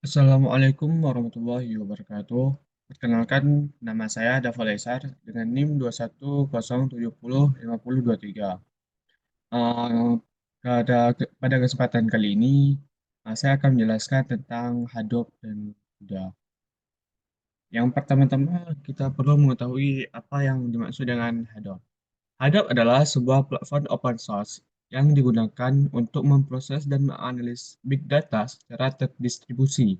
Assalamualaikum warahmatullahi wabarakatuh. Perkenalkan, nama saya Dava Lesar dengan NIM 210705023. Eh, pada kesempatan kali ini, saya akan menjelaskan tentang hadap dan kuda. Yang pertama-tama, kita perlu mengetahui apa yang dimaksud dengan hadap. Hadap adalah sebuah platform open source yang digunakan untuk memproses dan menganalisis big data secara terdistribusi.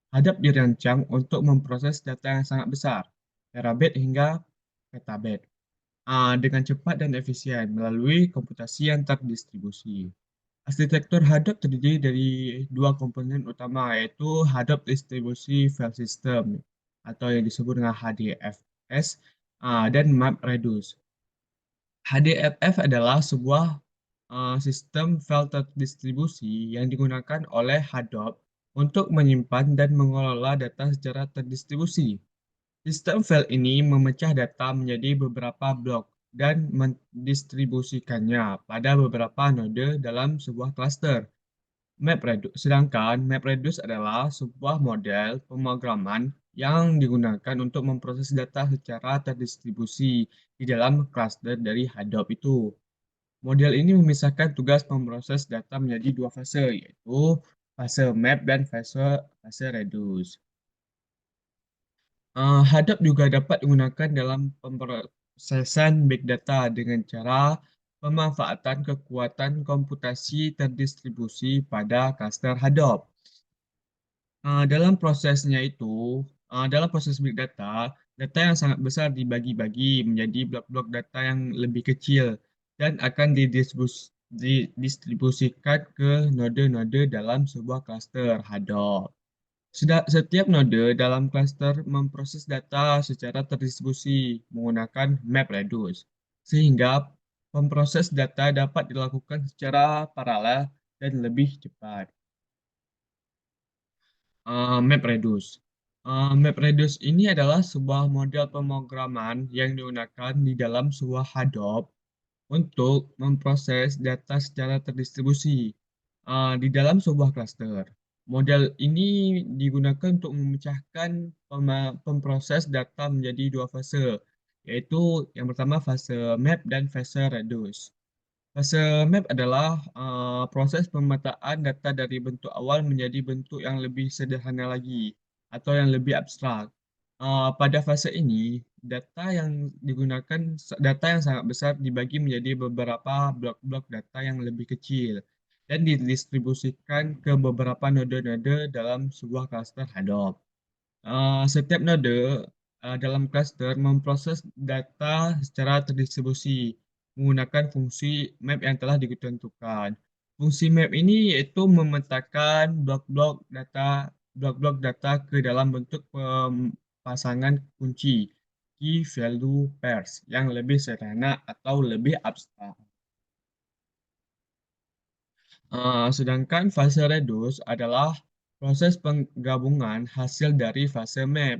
Hadap dirancang untuk memproses data yang sangat besar, terabit hingga petabyte, dengan cepat dan efisien melalui komputasi yang terdistribusi. Arsitektur hadap terdiri dari dua komponen utama, yaitu hadap distribusi file system atau yang disebut dengan HDFS dan map reduce. HDFS adalah sebuah sistem file terdistribusi yang digunakan oleh Hadop untuk menyimpan dan mengelola data secara terdistribusi. Sistem file ini memecah data menjadi beberapa blok dan mendistribusikannya pada beberapa node dalam sebuah cluster. Sedangkan MapReduce adalah sebuah model pemrograman yang digunakan untuk memproses data secara terdistribusi di dalam cluster dari Hadoop itu. Model ini memisahkan tugas memproses data menjadi dua fase, yaitu fase map dan fase reduce. Hadap juga dapat digunakan dalam pemrosesan big data dengan cara pemanfaatan kekuatan komputasi terdistribusi pada cluster Hadap. Dalam proses big data, data yang sangat besar dibagi-bagi menjadi blok-blok data yang lebih kecil dan akan didistribusikan ke node-node dalam sebuah cluster Hadoop. Setiap node dalam cluster memproses data secara terdistribusi menggunakan MapReduce, sehingga pemproses data dapat dilakukan secara paralel dan lebih cepat. MapReduce. MapReduce ini adalah sebuah model pemrograman yang digunakan di dalam sebuah Hadoop untuk memproses data secara terdistribusi di dalam sebuah cluster. Model ini digunakan untuk memecahkan pemproses data menjadi dua fase, yaitu yang pertama fase map dan fase reduce. Fase map adalah proses pemetaan data dari bentuk awal menjadi bentuk yang lebih sederhana lagi atau yang lebih abstrak. Pada fase ini, data yang sangat besar dibagi menjadi beberapa blok-blok data yang lebih kecil dan didistribusikan ke beberapa node-node dalam sebuah cluster Hadoop. Setiap node dalam cluster memproses data secara terdistribusi menggunakan fungsi map yang telah ditentukan. Fungsi map ini yaitu memetakan blok-blok data ke dalam bentuk pasangan kunci key value pairs yang lebih sederhana atau lebih abstrak. Sedangkan fase reduce adalah proses penggabungan hasil dari fase map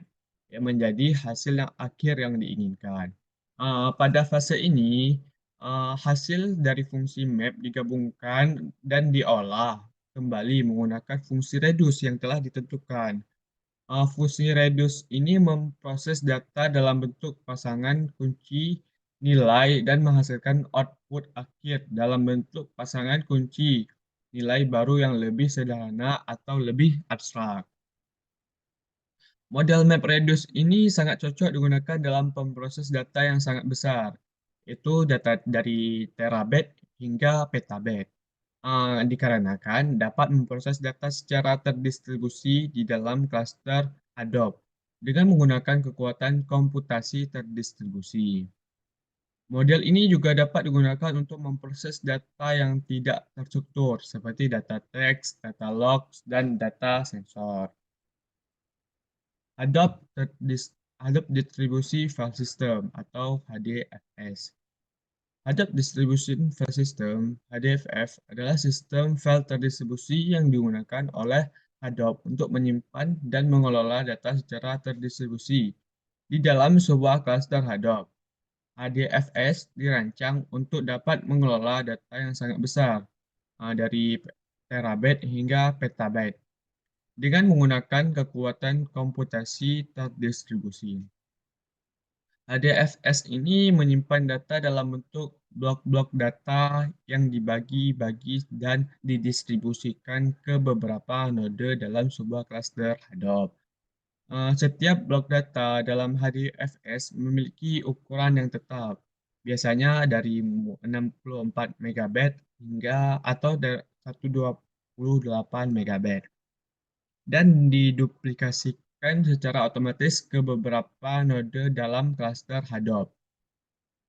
yang menjadi hasil yang akhir yang diinginkan. Pada fase ini, hasil dari fungsi map digabungkan dan diolah kembali menggunakan fungsi reduce yang telah ditentukan. Fungsi reduce ini memproses data dalam bentuk pasangan kunci nilai dan menghasilkan output akhir dalam bentuk pasangan kunci nilai baru yang lebih sederhana atau lebih abstrak. Model MapReduce ini sangat cocok digunakan dalam pemproses data yang sangat besar, yaitu data dari terabyte hingga petabyte. Dikarenakan dapat memproses data secara terdistribusi di dalam cluster Hadoop dengan menggunakan kekuatan komputasi terdistribusi. Model ini juga dapat digunakan untuk memproses data yang tidak terstruktur, seperti data teks, data logs, dan data sensor. Hadoop Hadoop Distribusi File System atau HDFS. Hadoop Distribution File System (HDFS) adalah sistem file terdistribusi yang digunakan oleh Hadoop untuk menyimpan dan mengelola data secara terdistribusi di dalam sebuah cluster Hadoop. HDFS dirancang untuk dapat mengelola data yang sangat besar, dari terabyte hingga petabyte. dengan menggunakan kekuatan komputasi terdistribusi. HDFS ini menyimpan data dalam bentuk blok-blok data yang dibagi-bagi dan didistribusikan ke beberapa node dalam sebuah klaster Hadoop. Setiap blok data dalam HDFS memiliki ukuran yang tetap, biasanya dari 64 MB hingga atau 128 MB, dan diduplikasikan secara otomatis ke beberapa node dalam klaster Hadoop.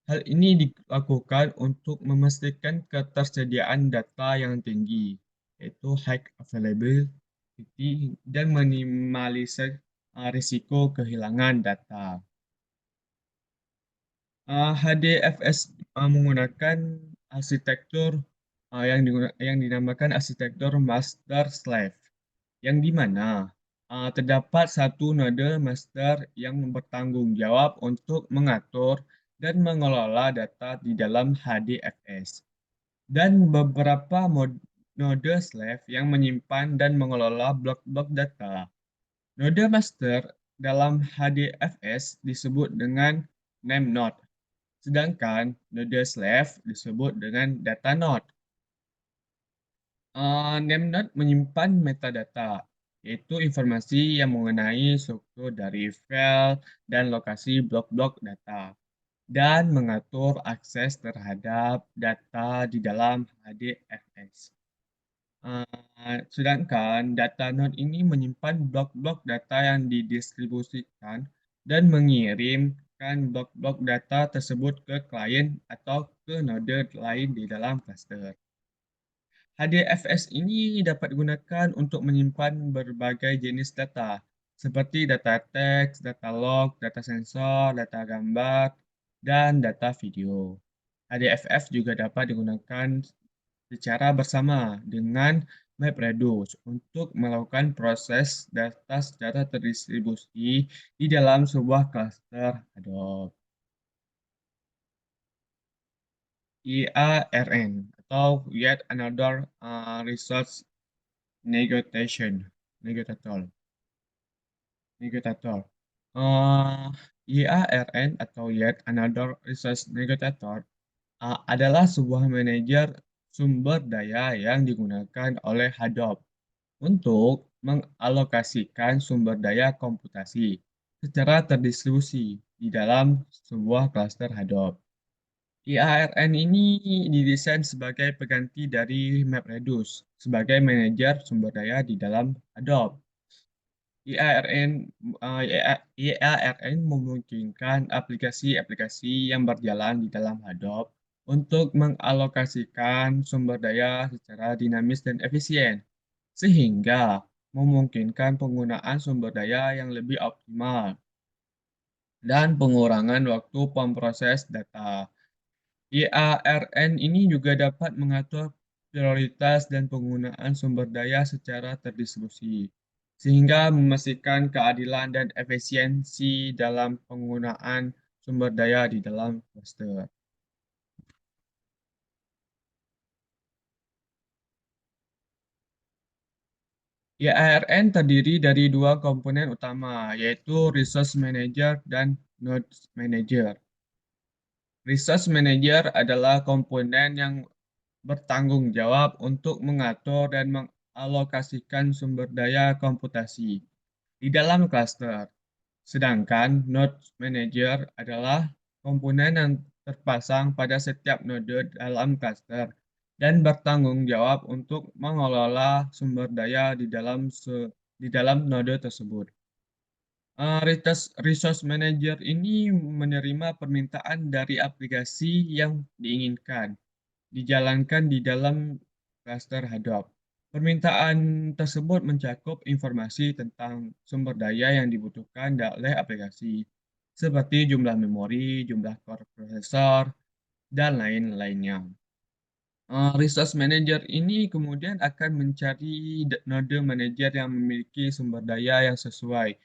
Hal ini dilakukan untuk memastikan ketersediaan data yang tinggi, yaitu high availability, dan minimalisir risiko kehilangan data. HDFS menggunakan arsitektur yang dinamakan arsitektur master slave, yang di mana terdapat satu node master yang bertanggung jawab untuk mengatur dan mengelola data di dalam HDFS, dan beberapa node slave yang menyimpan dan mengelola blok-blok data. Node master dalam HDFS disebut dengan name node, sedangkan node slave disebut dengan data node. Name node menyimpan metadata, yaitu informasi yang mengenai struktur dari file dan lokasi blok-blok data, dan mengatur akses terhadap data di dalam HDFS. Sedangkan data node ini menyimpan blok-blok data yang didistribusikan dan mengirimkan blok-blok data tersebut ke klien atau ke node lain di dalam cluster. HDFS ini dapat digunakan untuk menyimpan berbagai jenis data, seperti data teks, data log, data sensor, data gambar, dan data video. HDFS juga dapat digunakan secara bersama dengan MapReduce untuk melakukan proses data secara terdistribusi di dalam sebuah cluster Hadoop. IARN atau Yet Another Resource Negotiation Negotiator. Negotiator. Uh, IARN atau Yet Another Resource Negotiator adalah sebuah manajer sumber daya yang digunakan oleh Hadoop untuk mengalokasikan sumber daya komputasi secara terdistribusi di dalam sebuah klaster Hadoop. IARN ini didesain sebagai pengganti dari MapReduce sebagai manajer sumber daya di dalam Hadoop. IARN, IARN memungkinkan aplikasi-aplikasi yang berjalan di dalam Hadoop untuk mengalokasikan sumber daya secara dinamis dan efisien, sehingga memungkinkan penggunaan sumber daya yang lebih optimal dan pengurangan waktu pemproses data. IARN ini juga dapat mengatur prioritas dan penggunaan sumber daya secara terdistribusi, sehingga memastikan keadilan dan efisiensi dalam penggunaan sumber daya di dalam cluster. IARN terdiri dari dua komponen utama, yaitu Resource Manager dan Node Manager. Resource Manager adalah komponen yang bertanggung jawab untuk mengatur dan mengalokasikan sumber daya komputasi di dalam cluster. Sedangkan Node Manager adalah komponen yang terpasang pada setiap node dalam cluster dan bertanggung jawab untuk mengelola sumber daya di dalam node tersebut. Resource Manager ini menerima permintaan dari aplikasi yang diinginkan dijalankan di dalam klaster Hadoop. Permintaan tersebut mencakup informasi tentang sumber daya yang dibutuhkan oleh aplikasi, seperti jumlah memori, jumlah core prosesor, dan lain-lainnya. Resource Manager ini kemudian akan mencari node manager yang memiliki sumber daya yang sesuai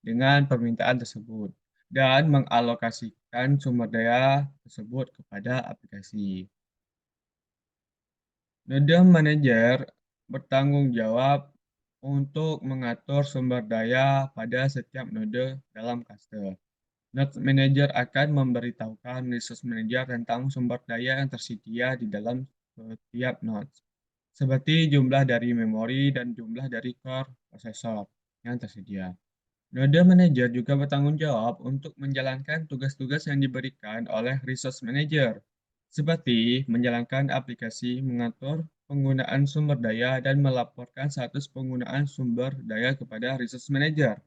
dengan permintaan tersebut dan mengalokasikan sumber daya tersebut kepada aplikasi. Node manager bertanggung jawab untuk mengatur sumber daya pada setiap node dalam cluster. Node Manager akan memberitahukan Resource Manager tentang sumber daya yang tersedia di dalam setiap node, seperti jumlah dari memori dan jumlah dari core prosesor yang tersedia. Node Manager juga bertanggung jawab untuk menjalankan tugas-tugas yang diberikan oleh Resource Manager, seperti menjalankan aplikasi, mengatur penggunaan sumber daya, dan melaporkan status penggunaan sumber daya kepada Resource Manager.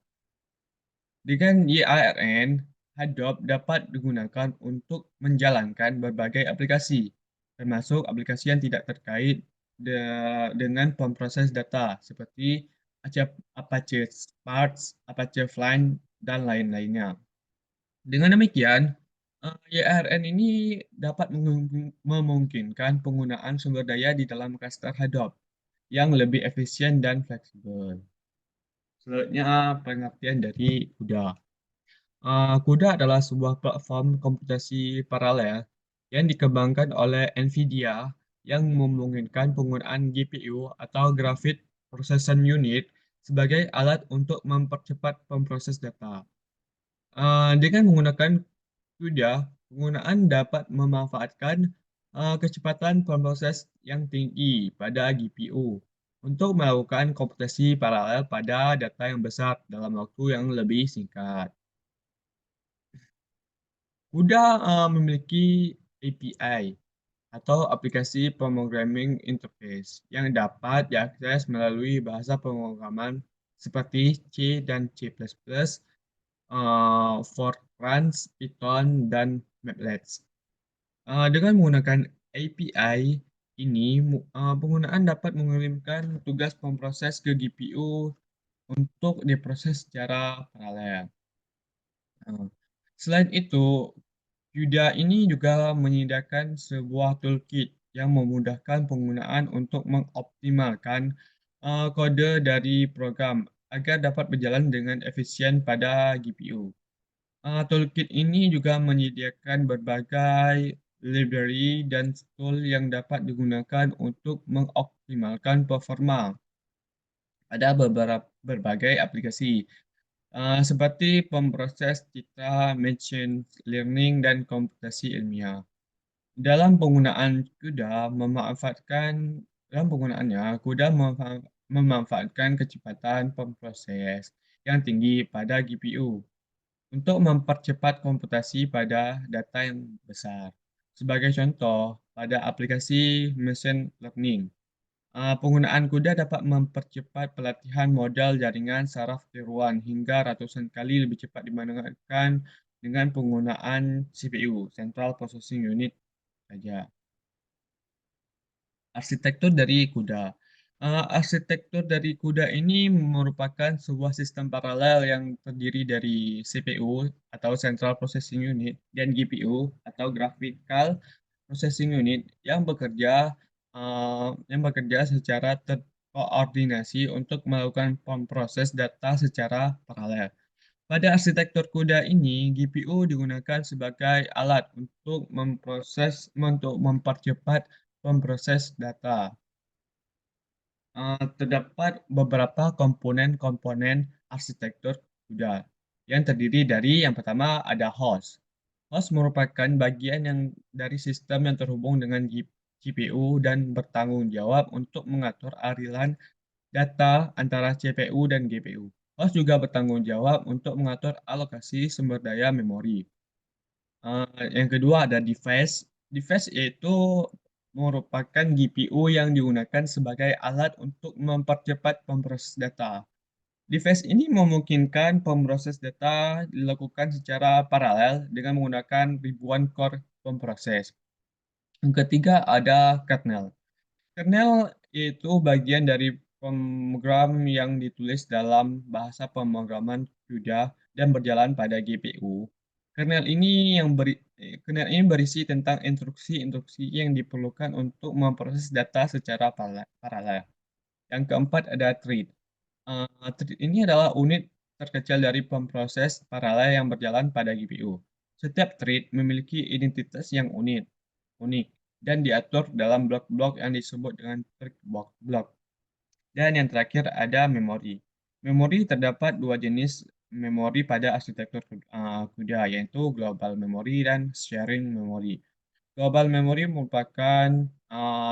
Dengan YARN, Hadop dapat digunakan untuk menjalankan berbagai aplikasi, termasuk aplikasi yang tidak terkait dengan pemproses data, seperti Apache Spark, Apache Flink, dan lain-lainnya. Dengan demikian, YARN ini dapat memungkinkan penggunaan sumber daya di dalam cluster Hadop yang lebih efisien dan fleksibel. Selanjutnya, pengertian dari CUDA. CUDA adalah sebuah platform komputasi paralel yang dikembangkan oleh NVIDIA yang memungkinkan penggunaan GPU atau Graphics Processing Unit sebagai alat untuk mempercepat pemproses data. Dengan menggunakan CUDA, penggunaan dapat memanfaatkan kecepatan pemproses yang tinggi pada GPU untuk melakukan komputasi paralel pada data yang besar dalam waktu yang lebih singkat. CUDA memiliki API atau aplikasi programming interface yang dapat diakses melalui bahasa pemrograman seperti C dan C++, Fortran, Python, dan Matlabs. Dengan menggunakan API ini, penggunaan dapat mengirimkan tugas pemproses ke GPU untuk diproses secara paralel. Uh, Selain itu, Yuda ini juga menyediakan sebuah toolkit yang memudahkan penggunaan untuk mengoptimalkan kode dari program agar dapat berjalan dengan efisien pada GPU. Toolkit ini juga menyediakan berbagai library dan tool yang dapat digunakan untuk mengoptimalkan performa pada berbagai aplikasi, seperti pemproses citra, machine learning, dan komputasi ilmiah. Dalam penggunaan CUDA memanfaatkan dalam penggunaannya, CUDA memanfaatkan kecepatan pemproses yang tinggi pada GPU untuk mempercepat komputasi pada data yang besar. Sebagai contoh, pada aplikasi machine learning, penggunaan CUDA dapat mempercepat pelatihan model jaringan saraf tiruan hingga ratusan kali lebih cepat dibandingkan dengan penggunaan CPU, Central Processing Unit saja. Arsitektur dari CUDA. Arsitektur dari CUDA ini merupakan sebuah sistem paralel yang terdiri dari CPU atau Central Processing Unit dan GPU atau Graphical Processing Unit yang bekerja secara terkoordinasi untuk melakukan pemproses data secara paralel. Pada arsitektur CUDA ini, GPU digunakan sebagai alat untuk mempercepat pemproses data. Terdapat beberapa komponen-komponen arsitektur CUDA yang terdiri dari yang pertama ada host. Host merupakan bagian yang dari sistem yang terhubung dengan GPU dan bertanggung jawab untuk mengatur aliran data antara CPU dan GPU. Host juga bertanggung jawab untuk mengatur alokasi sumber daya memori. Yang kedua ada device. Device yaitu merupakan GPU yang digunakan sebagai alat untuk mempercepat pemproses data. Device ini memungkinkan pemproses data dilakukan secara paralel dengan menggunakan ribuan core pemproses. Yang ketiga ada kernel. Kernel itu bagian dari program yang ditulis dalam bahasa pemrograman CUDA dan berjalan pada GPU. Kernel ini berisi tentang instruksi-instruksi yang diperlukan untuk memproses data secara paralel. Yang keempat ada thread. Thread ini adalah unit terkecil dari pemproses paralel yang berjalan pada GPU. Setiap thread memiliki identitas yang unik dan diatur dalam blok-blok yang disebut dengan thread block. Dan yang terakhir ada memori. Memori terdapat dua jenis memori pada arsitektur CUDA, yaitu global memory dan sharing memory. Global memory merupakan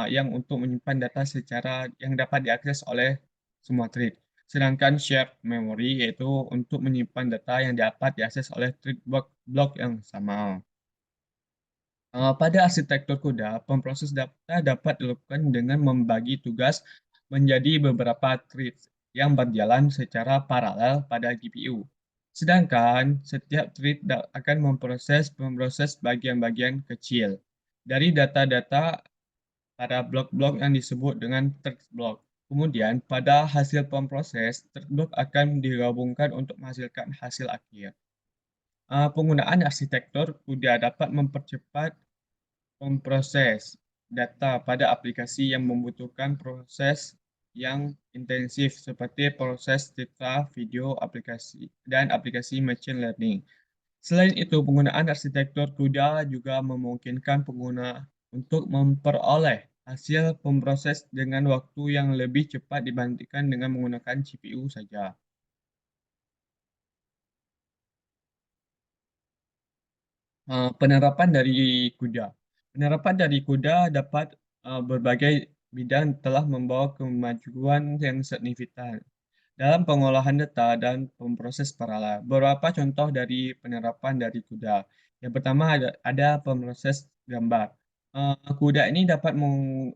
yang untuk menyimpan data secara yang dapat diakses oleh semua thread. Sedangkan shared memory yaitu untuk menyimpan data yang dapat diakses oleh thread blok yang sama. Pada arsitektur CUDA, pemproses data dapat dilakukan dengan membagi tugas menjadi beberapa threads yang berjalan secara paralel pada GPU. Sedangkan setiap thread akan memproses bagian-bagian kecil dari data-data pada blok-blok yang disebut dengan thread block. Kemudian, pada hasil pemproses, thread block akan digabungkan untuk menghasilkan hasil akhir. Penggunaan arsitektur CUDA dapat mempercepat memproses data pada aplikasi yang membutuhkan proses yang intensif seperti proses citra, video, aplikasi, dan aplikasi machine learning. Selain itu, penggunaan arsitektur CUDA juga memungkinkan pengguna untuk memperoleh hasil pemproses dengan waktu yang lebih cepat dibandingkan dengan menggunakan CPU saja. Penerapan dari kuda. Penerapan dari kuda dapat berbagai bidang telah membawa kemajuan yang signifikan dalam pengolahan data dan pemproses paralel. Beberapa contoh dari penerapan dari kuda. Yang pertama ada pemproses gambar. Kuda ini dapat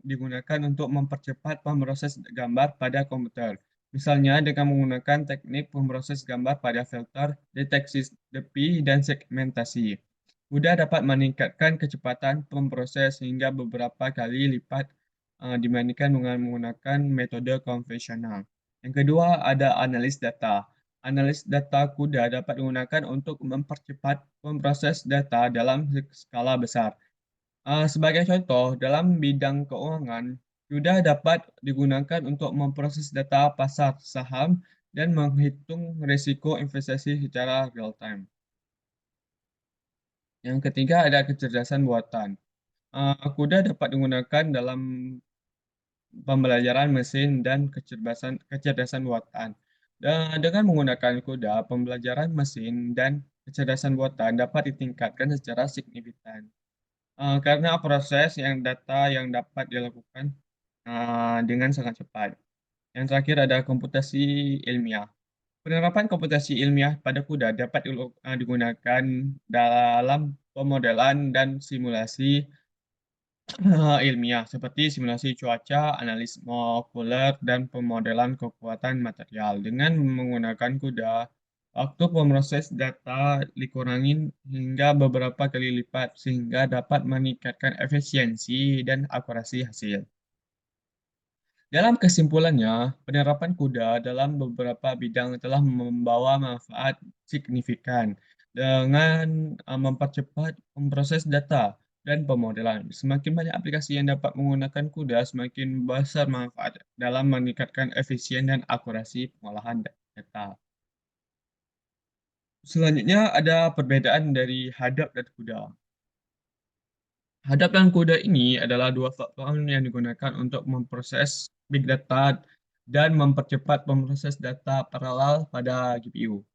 digunakan untuk mempercepat pemproses gambar pada komputer. Misalnya dengan menggunakan teknik pemproses gambar pada filter, deteksi tepi, dan segmentasi. Kuda dapat meningkatkan kecepatan pemproses hingga beberapa kali lipat dibandingkan dengan menggunakan metode konvensional. Yang kedua ada analis data. Analis data kuda dapat digunakan untuk mempercepat memproses data dalam skala besar. Sebagai contoh, dalam bidang keuangan, kuda dapat digunakan untuk memproses data pasar saham dan menghitung risiko investasi secara real time. Yang ketiga ada kecerdasan buatan. Kuda dapat digunakan dalam pembelajaran mesin dan kecerdasan buatan. Dan dengan menggunakan kuda, pembelajaran mesin dan kecerdasan buatan dapat ditingkatkan secara signifikan. Karena proses yang data yang dapat dilakukan dengan sangat cepat. Yang terakhir ada komputasi ilmiah. Penerapan komputasi ilmiah pada kuda dapat digunakan dalam pemodelan dan simulasi ilmiah seperti simulasi cuaca, analisis molekuler, dan pemodelan kekuatan material. Dengan menggunakan kuda, waktu pemroses data dikurangi hingga beberapa kali lipat sehingga dapat meningkatkan efisiensi dan akurasi hasil. Dalam kesimpulannya, penerapan kuda dalam beberapa bidang telah membawa manfaat signifikan dengan mempercepat memproses data dan pemodelan. Semakin banyak aplikasi yang dapat menggunakan kuda, semakin besar manfaat dalam meningkatkan efisien dan akurasi pengolahan data. Selanjutnya ada perbedaan dari hadap dan kuda. Hadap dan kuda ini adalah dua platform yang digunakan untuk memproses big data dan mempercepat pemproses data paralel pada GPU.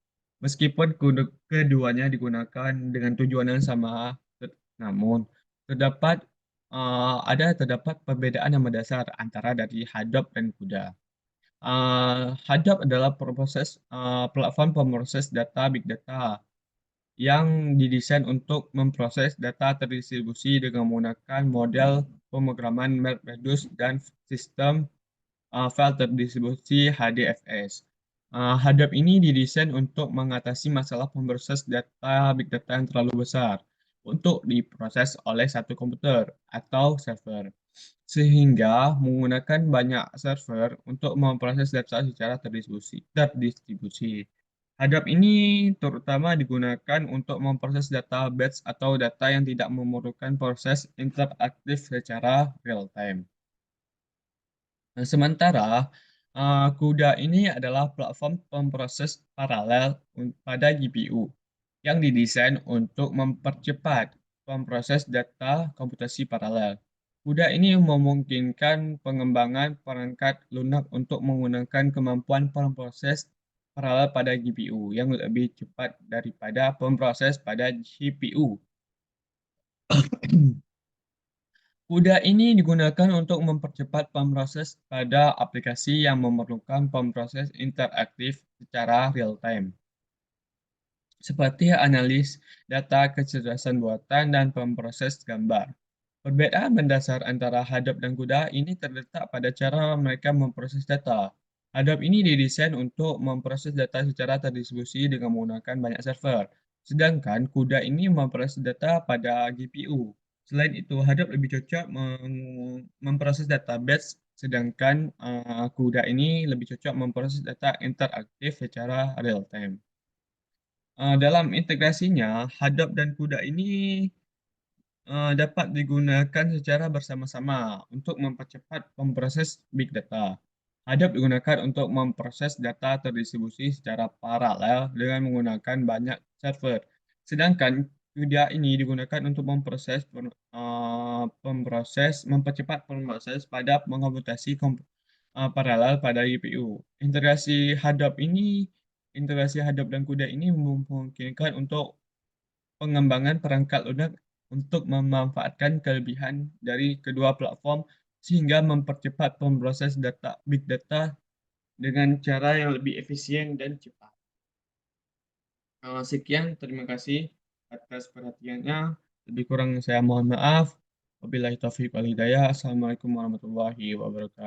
Meskipun keduanya digunakan dengan tujuan yang sama, namun terdapat terdapat perbedaan yang mendasar antara dari hadap dan kuda. Hadap adalah platform pemproses data big data yang didesain untuk memproses data terdistribusi dengan menggunakan model pemrograman MapReduce dan sistem file terdistribusi HDFS. Hadap ini didesain untuk mengatasi masalah pemproses data big data yang terlalu besar untuk diproses oleh satu komputer atau server, sehingga menggunakan banyak server untuk memproses data secara terdistribusi. Hadap ini terutama digunakan untuk memproses data batch atau data yang tidak memerlukan proses interaktif secara real time. Nah, sementara CUDA ini adalah platform pemproses paralel pada GPU yang didesain untuk mempercepat pemproses data komputasi paralel. Kuda ini memungkinkan pengembangan perangkat lunak untuk menggunakan kemampuan pemroses paralel pada GPU yang lebih cepat daripada pemroses pada CPU. Kuda ini digunakan untuk mempercepat pemroses pada aplikasi yang memerlukan pemroses interaktif secara real-time, seperti analis data kecerdasan buatan dan pemroses gambar. Perbedaan mendasar antara hadap dan kuda ini terletak pada cara mereka memproses data. Hadap ini didesain untuk memproses data secara terdistribusi dengan menggunakan banyak server, sedangkan kuda ini memproses data pada GPU. Selain itu, hadap lebih cocok memproses data batch, sedangkan kuda ini lebih cocok memproses data interaktif secara real time. Dalam integrasinya, hadap dan kuda ini dapat digunakan secara bersama-sama untuk mempercepat memproses big data. Hadap digunakan untuk memproses data terdistribusi secara paralel dengan menggunakan banyak server. Sedangkan kuda ini digunakan untuk mempercepat proses pada mengomputasi paralel pada GPU. Integrasi hadap dan kuda ini memungkinkan untuk pengembangan perangkat lunak untuk memanfaatkan kelebihan dari kedua platform sehingga mempercepat pemproses data big data dengan cara yang lebih efisien dan cepat. Sekian, terima kasih atas perhatiannya. Lebih kurang saya mohon maaf. Wabillahi taufiq wal hidayah. Assalamualaikum warahmatullahi wabarakatuh.